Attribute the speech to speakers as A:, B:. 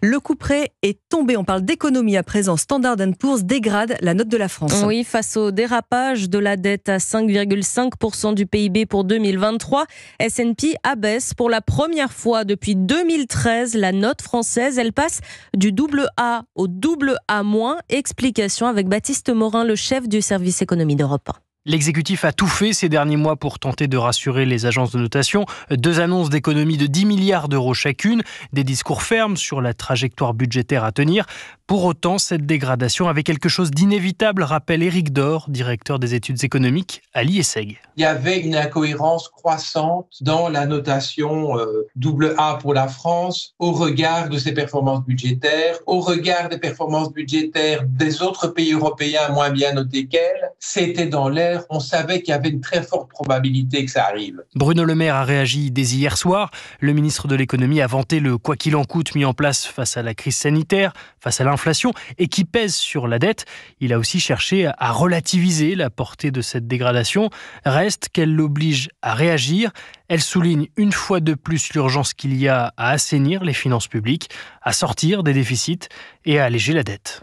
A: Le couperet est tombé. On parle d'économie à présent. Standard & Poor's dégrade la note de la France.
B: Oui, face au dérapage de la dette à 5,5% du PIB pour 2023, S&P abaisse pour la première fois depuis 2013 la note française. Elle passe du double A au double A-. Explication avec Baptiste Morin, le chef du service économie d'Europe 1.
C: L'exécutif a tout fait ces derniers mois pour tenter de rassurer les agences de notation. 2 annonces d'économie de 10 milliards d'euros chacune, des discours fermes sur la trajectoire budgétaire à tenir. Pour autant, cette dégradation avait quelque chose d'inévitable, rappelle Éric Dor, directeur des études économiques à l'IESEG.
D: Il y avait une incohérence croissante dans la notation AA pour la France au regard de ses performances budgétaires, au regard des performances budgétaires des autres pays européens moins bien notés qu'elle. C'était dans l'air, on savait qu'il y avait une très forte probabilité que ça arrive.
C: Bruno Le Maire a réagi dès hier soir. Le ministre de l'économie a vanté le « quoi qu'il en coûte » mis en place face à la crise sanitaire, face à l'inflation et qui pèse sur la dette. Il a aussi cherché à relativiser la portée de cette dégradation. Reste qu'elle l'oblige à réagir. Elle souligne une fois de plus l'urgence qu'il y a à assainir les finances publiques, à sortir des déficits et à alléger la dette.